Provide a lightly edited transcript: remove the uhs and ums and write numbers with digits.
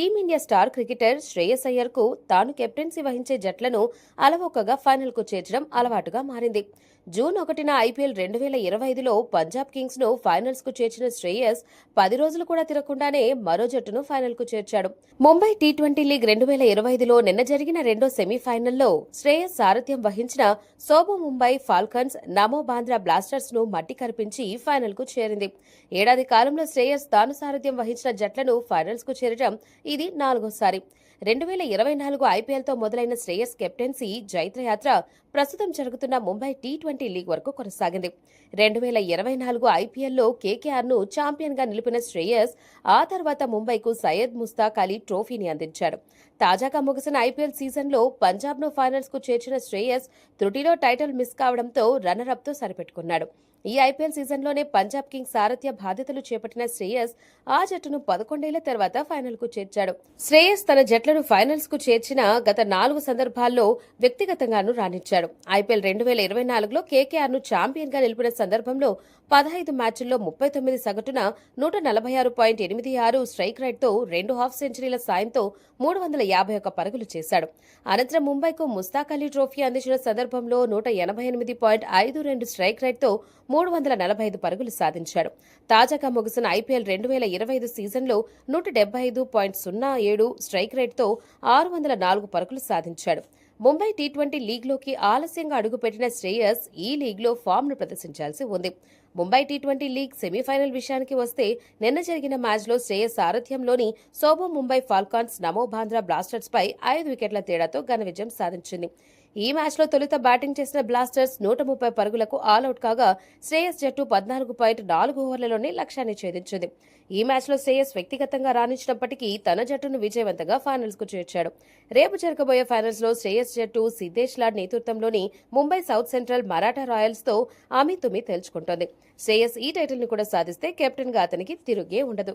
Team India star cricketer Shreyas అయ్యర్కు తాను captaincy వహించే జట్లను అలవోకగా ఫైనల్కు చేర్చడం అలవాటుగా మారింది. జూన్ 1న ఐపీఎల్ 2025లో పంజాబ్ కింగ్స్ను ఫైనల్స్కు చేర్చిన శ్రేయస్ 10 రోజులు కూడా తిరగకుండానే మరో జట్టును ఫైనల్కు చేర్చాడు. ముంబై టీ20 లీగ్ 2025లో నిన్న జరిగిన రెండో సెమీఫైనల్లో శ్రేయస్ సారథ్యం వహించిన సోబో ముంబై ఫాల్కన్స్ నమో బాంద్రా బ్లాస్టర్స్ ను మట్టి కరిపించి ఫైనల్కు చేరింది. ఏడాది కాలంలో శ్రేయస్ తాను సారథ్యం వహించిన జట్లను ఫైనల్స్కు చేరడం ఇది 4వసారి. 2024 ఐపీఎల్తో మొదలైన శ్రేయస్ కెప్టెన్సీ జైత్రయాత్ర ప్రస్తుతం జరుగుతున్న ముంబై టీ20 లీగ్ వరకు కొనసాగింది. 2024 ఐపీఎల్లో కేకేఆర్ను ఛాంపియన్గా నిలిపిన శ్రేయస్ ఆ తర్వాత ముంబైకు సయ్యద్ ముస్తాక్ అలీ ట్రోఫీని అందించాడు. తాజాగా ముగిసిన ఐపీఎల్ సీజన్లో పంజాబ్ను ఫైనల్స్కు చేర్చిన శ్రేయస్ త్రుటిలో టైటిల్ మిస్ కావడంతో రన్నరప్తో సరిపెట్టుకున్నాడు. ఈ ఐపీఎల్ సీజన్లోనే పంజాబ్ కింగ్స్ సారథ్య బాధ్యతలు చేపట్టిన శ్రేయస్ ఆ జట్టును 11 ఏళ్ల తర్వాత ఫైనల్కు చేర్చాడు. శ్రేయస్ తన జట్లను ఫైనల్స్కు చేర్చిన గత 4 సందర్భాల్లో వ్యక్తిగతంగానూ రాణించాడు. ఐపీఎల్ 2024లో కేకేఆర్ను ఛాంపియన్గా నిలిపిన సందర్భంలో 15 మ్యాచ్ల్లో 39 సగటున 146.86 స్ట్రైక్ రేట్తో 2 హాఫ్ సెంచరీల సాయంతో 351 పరుగులు చేశాడు. అనంతరం ముంబైకు ముస్తాక్ అలీ ట్రోఫీ అందించిన సందర్భంలో 188.52 స్ట్రైక్ రేట్తో 345 పరుగులు సాధించాడు. తాజాగా ముగిసిన ఐపీఎల్ 2025 సీజన్లో 175.07 స్ట్రైక్ రేట్తో 604 పరుగులు సాధించాడు. ముంబై టీ20 లీగ్లోకి ఆలస్యంగా అడుగుపెట్టిన శ్రేయస్ ఈ లీగ్లో ఫామ్ను ప్రదర్శించాల్సి ఉంది. ముంబై టీ20 లీగ్ సెమీఫైనల్ విషయానికి వస్తే నిన్న జరిగిన మ్యాచ్లో శ్రేయస్ సారథ్యంలోని సోబో ముంబై ఫాల్కాన్స్ నమో బాంద్రా బ్లాస్టర్స్పై 5 వికెట్ల తేడాతో ఘన విజయం సాధించింది. ఈ మ్యాచ్లో తొలుత బ్యాటింగ్ చేసిన బ్లాస్టర్స్ 130 పరుగులకు ఆలౌట్ కాగా శ్రేయస్ జట్టు 14.4 ఓవర్లలోనే లక్ష్యాన్ని ఛేదించింది. ఈ మ్యాచ్లో శ్రేయస్ వ్యక్తిగతంగా రాణించినప్పటికీ తన జట్టును విజయవంతంగా ఫైనల్స్కు చేర్చాడు. రేపు జరగబోయే ఫైనల్స్లో శ్రేయస్ జట్టు సిద్ధేష్ లాడ్ నేతృత్వంలోని ముంబై సౌత్ సెంట్రల్ మరాఠా రాయల్స్తో అమీతుమీ తేల్చుకుంటోంది. శ్రేయస్ ఈ టైటిల్ని కూడా సాధిస్తే కెప్టెన్గా అతనికి తిరుగే ఉండదు.